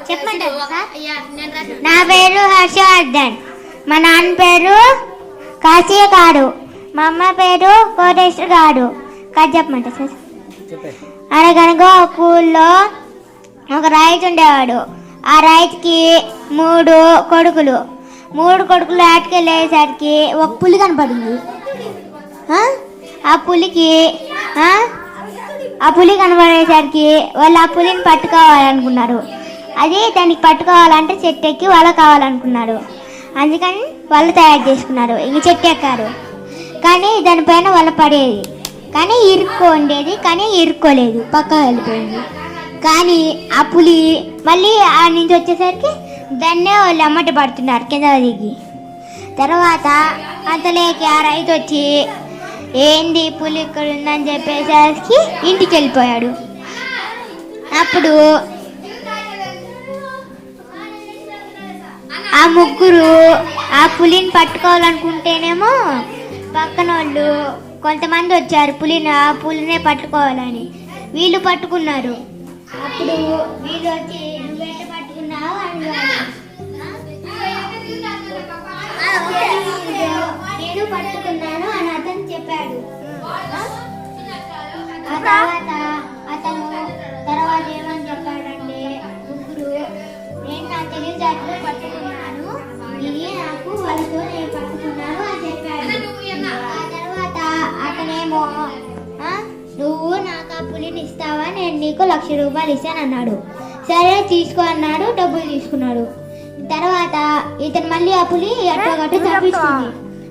చెప్పండి. నా పేరు హర్షవర్ధన్, మా నాన్న పేరు కాశీ గారు, మా అమ్మ పేరు కోటేశ్వర్ గారు. కాదు చెప్పమంట సార్. అనగనగా ఒక ఊళ్ళో ఒక రైతు ఉండేవాడు. ఆ రైతుకి 3 కొడుకులు. 3 కొడుకులు ఆటకెళ్ళేసరికి ఒక పులి కనపడింది. ఆ పులి కనపడేసరికి వాళ్ళు ఆ పులిని పట్టుకోవాలనుకున్నారు. అది దానికి పట్టుకోవాలంటే చెట్టు ఎక్కి వల కావాలనుకున్నారు. అందుకని వల తయారు చేసుకున్నారు. ఇంక చెట్టు ఎక్కారు. కానీ దానిపైన వల పడేది, కానీ ఇరుక్కో ఉండేది, కానీ ఇరుక్కోలేదు, పక్క వెళ్ళిపోయింది. కానీ ఆ పులి మళ్ళీ ఆ నుంచి వచ్చేసరికి దాన్నే వాళ్ళు అమ్మట పడుతున్నారు కింద దిగి. తర్వాత అంతలేకి ఆ రైతు వచ్చి ఏంది పులి ఇక్కడ ఉందని చెప్పేసరికి ఇంటికి వెళ్ళిపోయాడు. అప్పుడు ఆ ముగ్గురు ఆ పులిని పట్టుకోవాలనుకుంటేనేమో పక్కన వాళ్ళు కొంతమంది వచ్చారు ఆ పులినే పట్టుకోవాలని. వీళ్ళు పట్టుకున్నారు. అప్పుడు వీళ్ళు వచ్చి నువ్వెట్ట పట్టుకున్నావు అడిగారు. నేను పట్టుకున్నాను అని అతను చెప్పాడు. ఆ తర్వాత ఏమని చెప్పాడంటే, ముగ్గురు నేను నా తెలివితేటలు పట్టుకున్నాను, ఇది నాకు వాళ్ళతో నేను పట్టుకున్నాను అని చెప్పాడు. ఆ తర్వాత అతనేమో నువ్వు నాకు ఆ పులిని ఇస్తావా, నేను నీకు 1,00,000 రూపాయలు ఇస్తాను అన్నాడు. సరే తీసుకో అన్నాడు. డబ్బులు తీసుకున్నాడు. తర్వాత ఇతను మళ్ళీ ఆ పులి ఎట్టగట్టు తప్పించుకుంది.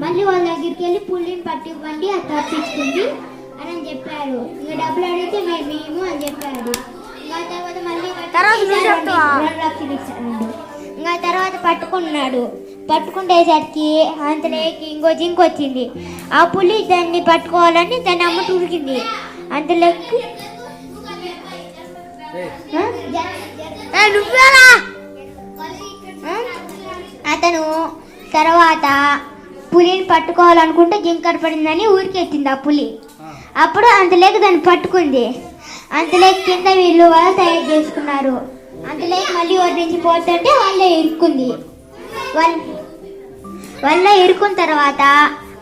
మళ్ళీ వాళ్ళ దగ్గరికి వెళ్ళి పులిని పట్టి ఇవ్వండి, అది తప్పించుకుంది అని చెప్పారు. ఇంకా డబ్బులు అడిగితే మేము అని చెప్పారు. ఇంకా తర్వాత మళ్ళీ 2,00,000 ఇస్తాడు. ఇంకా తర్వాత పట్టుకున్నాడు. పట్టుకుంటేసరికి అంతలోకి ఇంకో జింక వచ్చింది. ఆ పులి దాన్ని పట్టుకోవాలని దాన్ని అమ్మ ఉరికింది. అంతలోకి అతను తర్వాత పులిని పట్టుకోవాలనుకుంటే జింక పడిందని ఊరికెత్తింది ఆ పులి. అప్పుడు అంతలోకి దాన్ని పట్టుకుంది. అంతలోకి కింద వీళ్ళు వల తయారు చేసుకున్నారు. అంతలోకి మళ్ళీ వాటి నుంచి పోతుంటే వాళ్ళే ఇరుక్కుంది. వాళ్ళ ఇరుక్కున్న తర్వాత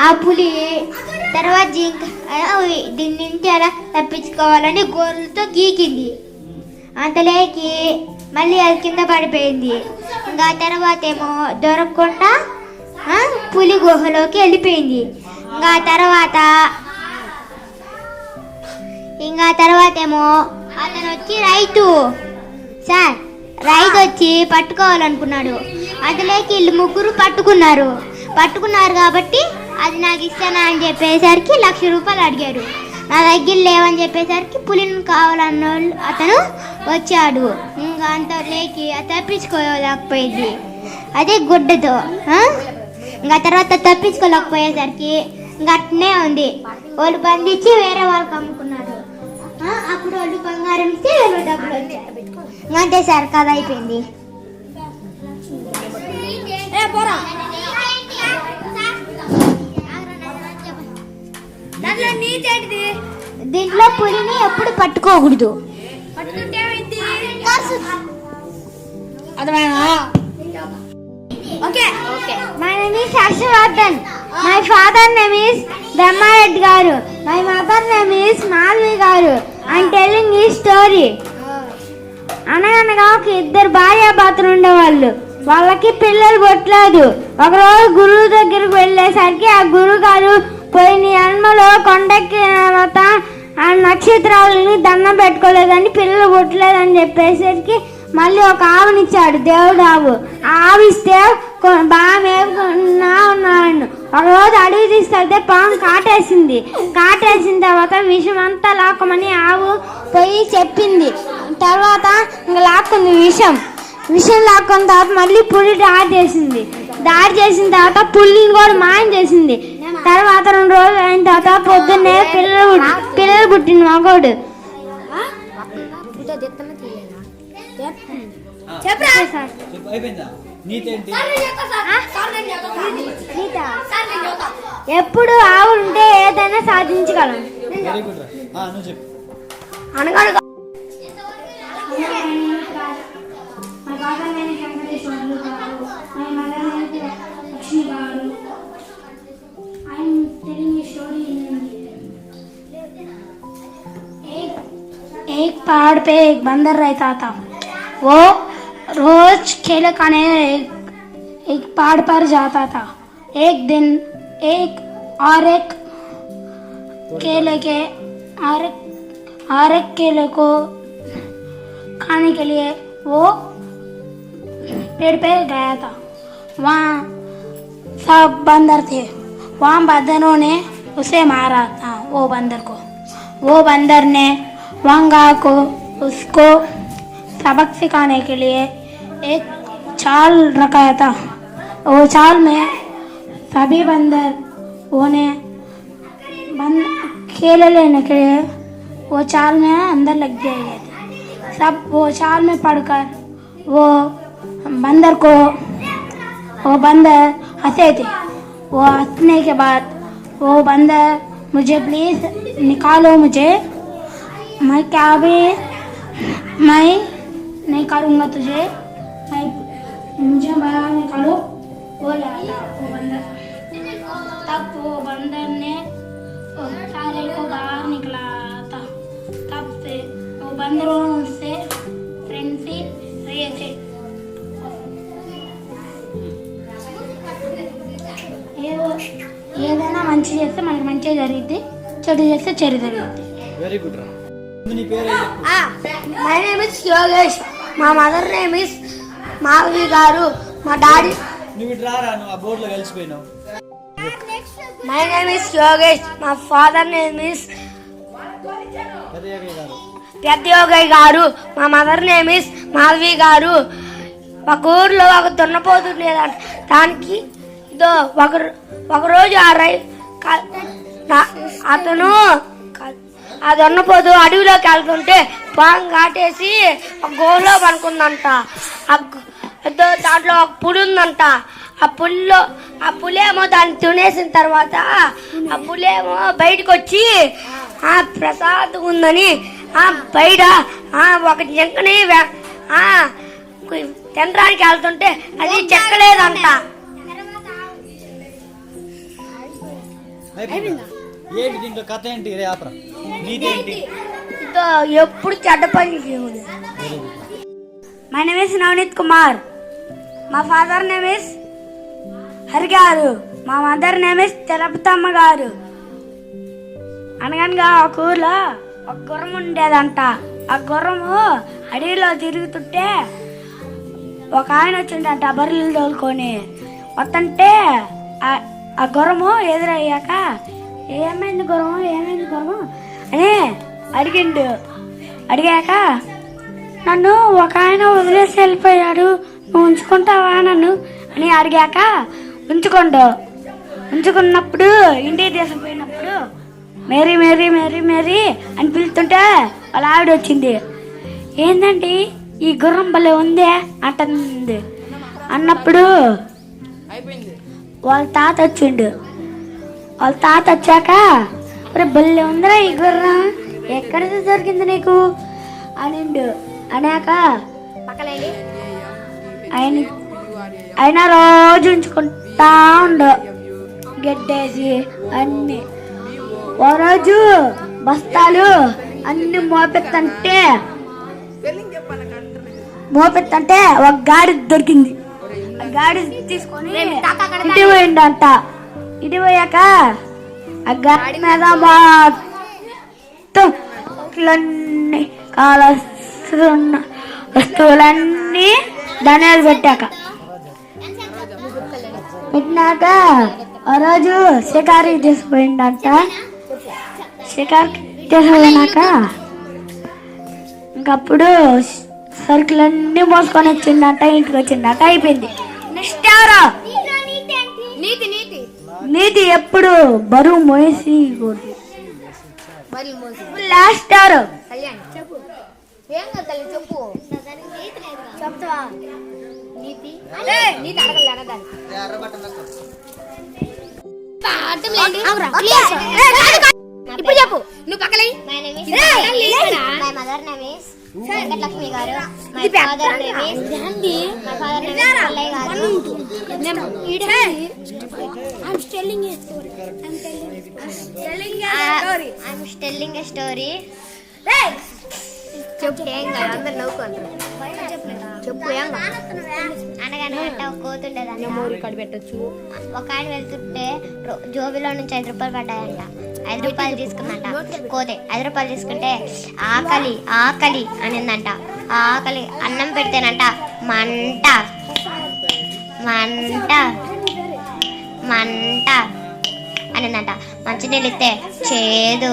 ఆ పులి తర్వాత జింక దీని నుంచి అలా తప్పించుకోవాలని గోర్లతో గీకింది. అంతలోకి మళ్ళీ అది కింద పడిపోయింది. ఇంకా తర్వాత ఏమో దొరకకుండా పులి గుహలోకి వెళ్ళిపోయింది. ఇంకా తర్వాత ఏమో అతను వచ్చి రైతు వచ్చి పట్టుకోవాలనుకున్నాడు. అందులోకి వీళ్ళు ముగ్గురు పట్టుకున్నారు కాబట్టి అది నాకు ఇస్తానా అని చెప్పేసరికి 1,00,000 రూపాయలు అడిగారు. నా దగ్గర లేవని చెప్పేసరికి పులిని కావాలన్న అతను వచ్చాడు. ఇంకా అంతలోకి తప్పించుకోలేకపోయింది అదే గుడ్డతో. ఇంకా తర్వాత తప్పించుకోలేకపోయేసరికి ఇంకా అట్నే ఉంది. వాళ్ళు బంధించి వేరే వాళ్ళకి అమ్ముకున్నారు. అప్పుడు వాళ్ళు బంగారం ఇస్తే వాళ్ళు డబ్బులు వచ్చారు. అంతే సార్, కథ అయిపోయింది. దీంట్లో పులిని ఎప్పుడు పట్టుకోకూడదు. My name is Harshvardhan. My father name is Brahmareddy garu. My mother name is Malvi garu. I am telling this story. అనగనగా ఒక 2 భార్యాభర్తలు ఉండేవాళ్ళు. వాళ్ళకి పిల్లలు పుట్టలేదు. ఒకరోజు గురువు దగ్గరికి వెళ్ళేసరికి ఆ గురువు గారు పోయిన జన్మలో కొండెక్కిన తర్వాత ఆ నక్షత్రాలని దండం పెట్టుకోలేదని పిల్లలు పుట్టలేదని చెప్పేసరికి మళ్ళీ ఒక ఆవునిచ్చాడు దేవుడు. ఆవిస్తే బాగా మేపుకున్నా ఉన్నాడు. ఒకరోజు అడవి తీసుకెళ్తే పాము కాటేసిన తర్వాత విషం అంతా లాక్కమని ఆవు పోయి చెప్పింది. తర్వాత ఇంకా లాక్కుంది విషం లాక్కున్న తర్వాత మళ్ళీ పులి దాడి చేసిన తర్వాత పులిని కూడా మాయం చేసింది. తర్వాత 2 రోజులు అయిన తర్వాత పొద్దున్నే పిల్లలు పుట్టిన మగోడు. ఎప్పుడు ఆవు ఉంటే ఏదైనా సాధించగలం. पहाड़ पे एक बंदर रहता था। वो रोज केले खाने एक पहाड़ पर जाता था। एक दिन एक केले के और एक केले को खाने के लिए वो पेड़ पे गया था। वहाँ सब बंदर थे। वहाँ बंदरों ने उसे मारा था। वो बंदर को वो बंदर ने वांगा को उसको सबक सिखाने के लिए एक चाल रखाया था। वो चाल में सभी बंदर उन्हें केले लेने के लिए वो चाल में अंदर लग गए थे। सब वो चाल में पड़कर वो बंदर हंसे थे। वो हंसने के बाद वो बंदर मुझे प्लीज निकालो, मुझे मैं नहीं करूँगा तुझे, मुझे बाहर निकालो बोला था वो बंदर। तब वो बंदर ने सारे को बाहर निकला था। तब से वो बंदरों से फ्रेंडशिप रहे थे। ఏదైనా మంచి చేస్తే మనకి మంచిగా జరిగింది, చెడు చేస్తే చెడు జరిగింది. వెరీ గుడ్ రా. నీ పేరు మై నేమ్ ఇస్ యోగేష్. మా మదర్ నేమ్ ఇస్ మాధవి గారు. మా డాడీ నువ్వు ఇటు రారా, నువ్వు ఆ బోర్డులో కలిసిపోయినావు. My name is Yogesh. మా ఫాదర్ నేమ్ ఇస్ పెద్ద యోగయ్య గారు. మా మదర్ నేమ్ ఇస్ మాధవి గారు. ఒక ఊర్లో ఒక దున్నపోతుండేదంట. దానికి ఇదో ఒకరోజు అతను ఆ దున్నపోతు అడవిలోకి వెళ్తుంటే పాము కాటేసి ఒక గోలో పనుకుందంట. దాంట్లో ఒక పులి ఉందంట. ఆ పులేమో దాన్ని తినేసిన తర్వాత ఆ పులేమో బయటకు వచ్చి ప్రసాదం ఉందని బయట ఒక జింకని తినడానికి వెళ్తుంటే అది చెక్కలేదంట. ఏంటి దీంట్లో కథ ఏంటి? రేపరా నీతి ఏంటి? ఎప్పుడు చెడ్డ పని. My name is Navneet Kumar. మా ఫాదర్ నేమ్ ఇస్ హరి గారు. మా మదర్ నేమ్ ఇస్ తిరుపతమ్మ గారు. అనగనగా ఒక ఊర్లో ఒక గుర్రం ఉండేదంట. ఆ గుర్రము అడవిలో తిరుగుతుంటే ఒక ఆయన వచ్చిండంట బర్రెలు తోలుకొని. వస్తుంటే ఆ గుర్రము ఎదురయ్యాక ఏమైంది గుర్రము అని అడిగాక నన్ను ఒక ఆయన వదిలేసి వెళ్ళిపోయాడు, నువ్వు ఉంచుకుంటావా నన్ను అని అడిగాక ఉంచుకున్నప్పుడు ఇంటికి తీసుకుపోయినప్పుడు మేరీ మేరీ మేరీ మేరీ అని పిలుస్తుంటే వాళ్ళ ఆవిడ వచ్చింది. ఏంటంటే ఈ గుర్రం భలే ఉందే అంటుంది. అన్నప్పుడు వాళ్ళ తాత వచ్చిండు. వాళ్ళ తాత వచ్చాక భలే ఉందిరా ఈ గుర్రం, ఎక్కడ దొరికింది నీకు అనిండు. అనాక ఆయన రోజు ఉంచుకుంటా ఉండు గడ్డేసి అన్ని. ఓ రోజు బస్తాలు అన్ని మోపెత్తంటే ఒక గాడి దొరికింది. ఆ గాడి తీసుకొని ఇంటి పోయిండంట. ఇంటి పోయాక ఆ గాడి మీద మొత్తం కావాల్సిన వస్తువులన్నీ ధనియాలు పెట్టాక ఆ రోజు షికారికి తీసుకుపోయిండంట. షికారికి తీసుకుపోయినాక ఇంకప్పుడు సరుకులన్నీ మోసుకొని వచ్చిందంట. ఇంటికి వచ్చిందంట. అయిపోయింది. నెక్స్ట్ ఎవరు? నీతి ఎప్పుడు బరువు మోసి లాస్ట్ ఎవరు? ఇప్పుడు చెప్పు నువ్వు పక్కలే. My mother name is Venkatalakshmi గారు. My father name is Pallayya గారు. I'm telling a story. చెప్పు ఏం కాదు అందరు నవ్వుకుంటారు చెప్పు ఏం కాదు అనగానే ఒక కోతుండేదంట మోరి కడి పెట్టచ్చు. ఒక ఆయన వెళ్తుంటే జోబిలో నుంచి 5 రూపాయలు పడ్డాయంట. 5 రూపాయలు తీసుకుందంట కోతే. 5 రూపాయలు తీసుకుంటే ఆకలి ఆకలి అనిందంట. ఆకలి అన్నం పెడితేనంట మంట మంట మంట అనిందంట. మంచినీళ్ళు ఇస్తే చేదు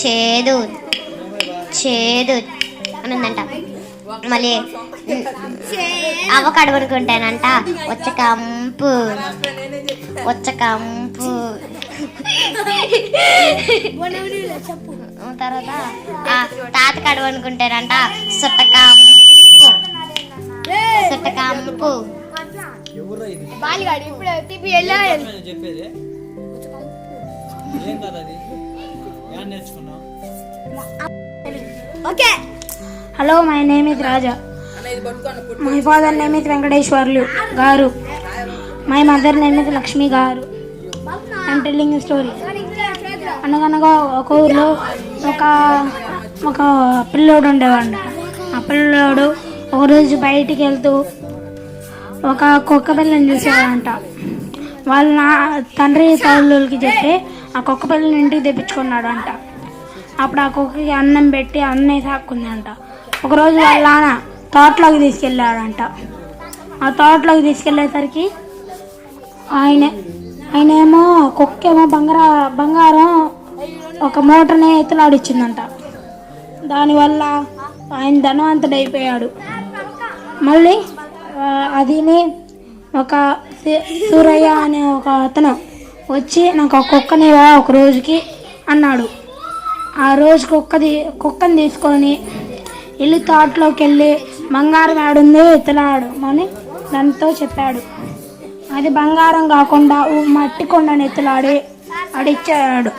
చేదు చేదు అనిందంట. మళ్ళీ అవకాడు కొనుక్కుంటానంట వచ్చకంపు వచ్చకంపు. తర్వాత తాతకాడు కొనుక్కుంటానంట సుట్టకంపు సుట్టకంపు. చెప్పేది ఏం కదా అది నేర్చుకున్నావు. Okay. Hello, my name is Raja. My father name is Venkateswarlu గారు. My mother name is Lakshmi గారు. I'm telling story. అనగనగా ఒక ఊర్లో ఒక పిల్లోడు ఉండేవాడు. ఆ పిల్లోడు ఒకరోజు బయటికి వెళ్తూ ఒక కుక్క పిల్లని చూసేవాడంట. వాళ్ళ తండ్రి తల్లులకి చెప్తే ఆ కుక్క పిల్లని ఇంటికి తెప్పించుకున్నాడు అంట. అప్పుడు ఆ కుక్కకి అన్నం పెట్టి అన్నం సాక్కుందంట. ఒకరోజు వాళ్ళ నాన్న తోటలోకి తీసుకెళ్ళాడంట. ఆ తోటలోకి తీసుకెళ్ళేసరికి ఆయనేమో కుక్కేమో బంగారం ఒక మూటనే ఎత్తులాడిచ్చిందంట. దానివల్ల ఆయన ధనవంతుడైపోయాడు. మళ్ళీ అదిని ఒక సూరయ్య అనే ఒక అతను వచ్చి నాకు ఒక కుక్కనివా ఒక రోజుకి అన్నాడు. ఆ రోజు కుక్కని తీసుకొని వెళ్ళి తోటలోకి వెళ్ళి బంగారం ఆడుంది ఎత్తులాడు అని దాంతో చెప్పాడు. అది బంగారం కాకుండా మట్టి కొండని ఎత్తులాడి అడిచ్చాడు.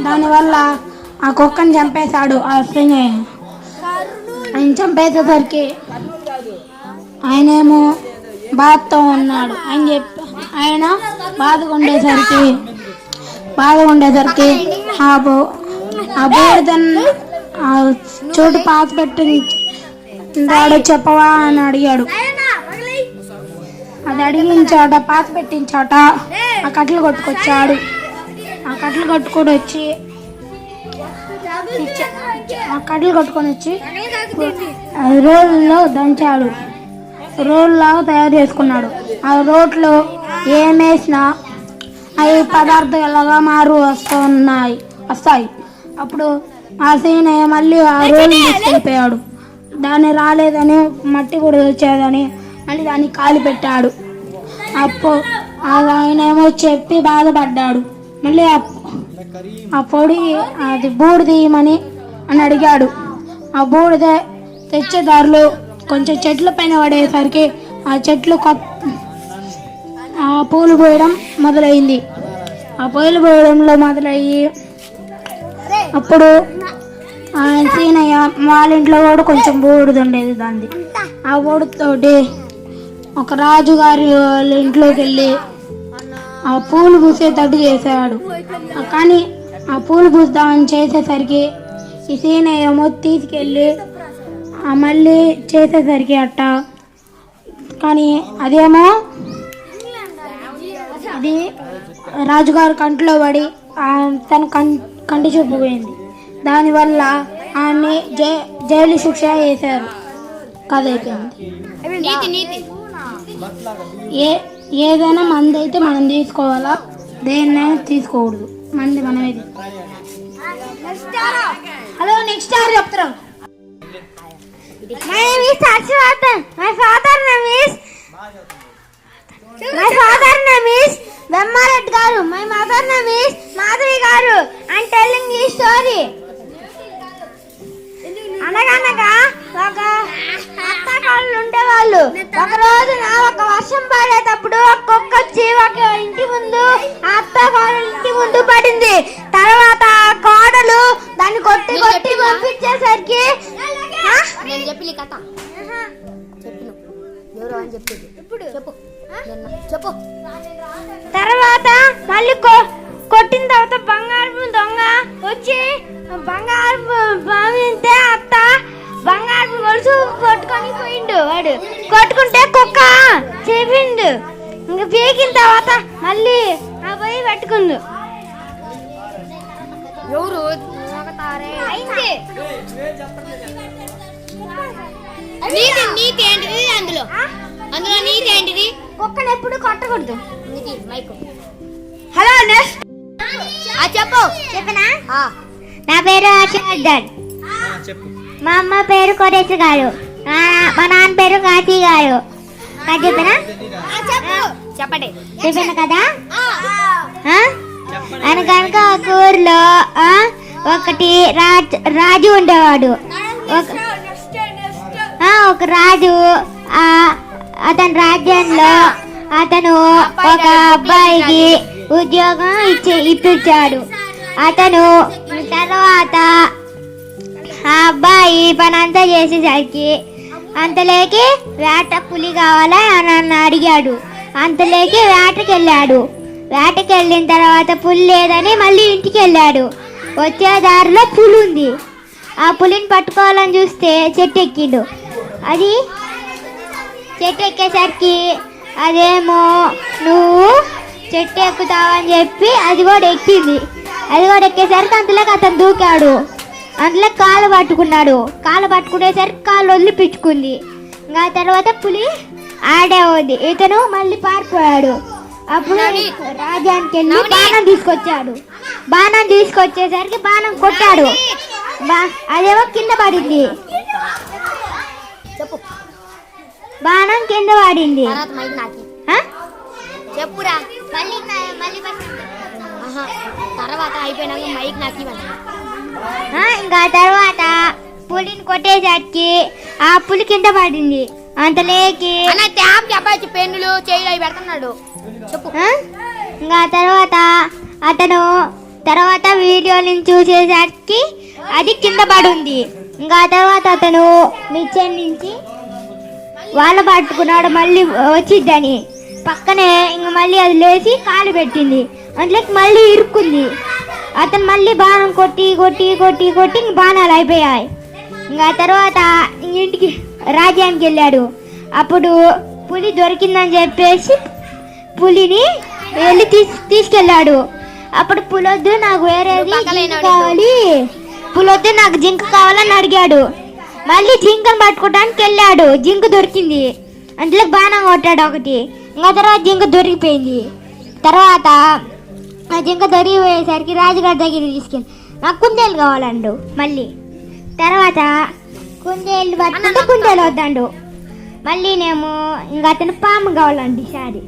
దానివల్ల ఆ కుక్కని చంపేశాడు. ఆయన చంపేసేసరికి ఆయనేమో బాధతో ఉన్నాడు. ఆయన బాధగుండేసరికి ఆ బూడిదని ఆ చోటు పాత పెట్టి రాడు చెప్పవా అని అడిగాడు. అది అడిగిన చోట పాత పెట్టిన చోట ఆ కట్టెలు కొట్టుకొచ్చాడు. ఆ కట్టెలు కొట్టుకొని వచ్చి రోల్లో దంచాడు. రోల్లాగా తయారు చేసుకున్నాడు. ఆ రోట్లో ఏమేసినా అవి పదార్థాలుగా వస్తాయి. అప్పుడు ఆ సీనయ్య మళ్ళీ ఆ రోల్ తీసుకెళ్ళిపోయాడు. దాన్ని రాలేదని మట్టి కూడా వచ్చేదని మళ్ళీ దాన్ని కాలి పెట్టాడు. అప్పుడు ఆయనేమో చెప్పి బాధపడ్డాడు. మళ్ళీ ఆ పొడి అది బూడిద తీయమని అని అడిగాడు. ఆ బూడిద తెచ్చేదారులు కొంచెం చెట్ల పైన పడేసరికి ఆ చెట్లు ఆ పూలు పోయడం మొదలైంది. ఆ పూలు పోయడంలో మొదలయ్యి అప్పుడు ఆ సీనయ్య వాళ్ళ ఇంట్లో కూడా కొంచెం బూడిద ఉండేది. దాన్ని ఆ బూడితోటి ఒక రాజుగారి వాళ్ళ ఇంట్లోకి వెళ్ళి ఆ పూలు పూసేటట్టు చేసేవాడు. కానీ ఆ పూలు పూస్తామని చేసేసరికి ఈ సీనయ్య తీసుకెళ్ళి మళ్ళీ చేసేసరికి అట్ట కానీ అదేమో అది రాజుగారి కంట్లో పడి తన కంటి చూపు పోయింది. దానివల్ల ఆమె జైలు శిక్ష వేశారు. కథ అయిపోయింది. ఏదైనా మంది అయితే మనం తీసుకోవాలా, దేన్నైనా తీసుకోకూడదు. మంది మనమే. హలో, నెక్స్ట్ ఎవరు చెప్తారు? My name is Harshvardhan. My father name is Bemmareddy garu. My mother name is Madhavi garu. I'm telling you story. అనగనగా ఒక అత్తగాళ్ళు ఉండేవాళ్ళు. ఒక రోజున ఒక వర్షం పడేటప్పుడు ఒక కుక్క వచ్చి ఒక ఇంటి ముందు ఆ అత్తగారు ఇంటి ముందు పడింది. తర్వాత ఆ కోడలు దాన్ని కొట్టి పంపించేసరికి నేను చెప్పి కథ చెప్పిన ఎవరు అని చెప్పేది ఇప్పుడు చెప్పు తర్వాత మళ్ళీ కొట్టిన తర్వాత బంగారు దొంగ వచ్చి బంగారు పామితే అత్త బంగారు గొలుసు కొట్టుకొని పోయిండు. వాడు కొట్టుకుంటే కుక్క చెప్పిండు. ఇంకా పీకిన తర్వాత మళ్ళీ ఆ పోయి పెట్టుకుండు. ఎవరు అయింది. నీతి ఏంటిది అందులో నీతి ఏంటిది? కుక్కను ఎప్పుడు కొట్టకూడదు. మైకు హలో నెక్స్ట్ చెప్పు. చెప్పనా? నా పేరు హర్షవర్ధన్. చెప్పు. మా అమ్మ పేరు కోటేశ్వర గారు. మా నాన్న పేరు కాశీ గారు. చెప్పనా? చెప్పండి. చెప్పాను కదా. అనకనక ఒక ఊర్లో ఒకటి రాజు ఉండేవాడు. ఒక రాజు అతని రాజ్యంలో అతను ఒక అబ్బాయికి ఉద్యోగం ఇప్పించాడు. అతను తర్వాత ఆ అబ్బాయి పని అంతా చేసేసరికి అంతలోకి వేట పులి కావాలా అని అడిగాడు. అంతలోకి వేటకి వెళ్ళాడు. వేటకి వెళ్ళిన తర్వాత పులి లేదని మళ్ళీ ఇంటికి వెళ్ళాడు. వచ్చే దారిలో పులి ఉంది. ఆ పులిని పట్టుకోవాలని చూస్తే చెట్టు ఎక్కిండు. అది చెట్టు ఎక్కేసరికి అదేమో నువ్వు చెట్టు ఎక్కుతావని చెప్పి అది కూడా ఎక్కింది. అది కూడా ఎక్కేసరికి అందులోకి అతను దూకాడు. అందులో కాలు పట్టుకున్నాడు. కాలు పట్టుకునేసరికి కాలు వదిలిపించుకుంది. ఇంకా తర్వాత పులి ఆడే ఉంది. ఇతను మళ్ళీ పారిపోయాడు. అప్పుడు రాజ్యానికి వెళ్ళి బాణం తీసుకొచ్చాడు. బాణం తీసుకొచ్చేసరికి బాణం కొట్టాడు. అదేమో కింద పడింది. బాణం కింద పడింది. చెప్పురా. తర్వాత అయిపోయినాక మైక్ నాకు ఇంకా తర్వాత పులిని కొట్టేసరికి ఆ పులి కింద పడింది. అంతలేకి చెప్పచ్చు పెన్నులు చేయలు అవి పెడుతున్నాడు. చెప్పు. ఇంకా తర్వాత అతను వీడియోని చూసేసరికి అది కింద పడింది. ఇంకా తర్వాత అతను మిచ్చర్ నుంచి వాళ్ళు పట్టుకున్నాడు మళ్ళీ వచ్చిద్దని. పక్కనే ఇంక మళ్ళీ అది లేచి కాలు పెట్టింది. అందులోకి మళ్ళీ ఇరుక్కుంది. అతను మళ్ళీ బాణం కొట్టి కొట్టి కొట్టి కొట్టి ఇంక బాణాలు అయిపోయాయి. ఇంకా తర్వాత ఇంటికి రాజ్యానికి వెళ్ళాడు. అప్పుడు పులి దొరికిందని చెప్పేసి పులిని వెళ్ళి తీసుకెళ్ళాడు. అప్పుడు పులొద్దు నాకు వేరేది జింక కావాలి, పులొద్దు నాకు జింక కావాలని అడిగాడు. మళ్ళీ జింకను పట్టుకోవడానికి వెళ్ళాడు. జింక దొరికింది. అందులో బాణం కొట్టాడు ఒకటి. ఇంకా తర్వాత జింక దొరికిపోయింది. తర్వాత ఆ జింక దొరికిపోయేసరికి రాజుగారి దగ్గర తీసుకెళ్ళి నాకు కుందేలు కావాలండు. మళ్ళీ తర్వాత కుందేలు పట్టుకుంటే కుందేలు వద్దండు. మళ్ళీనేమో ఇంకా అతను పాము కావాలండి. సారి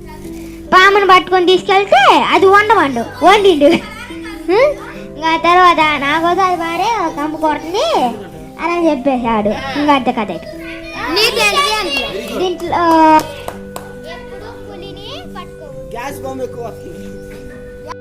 పామును పట్టుకొని తీసుకెళ్తే అది వండిండు. ఇంకా తర్వాత నాకోసం అది మారే కమ్ము కొడుతుంది అని చెప్పేశాడు. ఇంకా అంత కథ. దీంట్లో గ్యాస్ బాంబు ఎక్కువ వస్తుంది.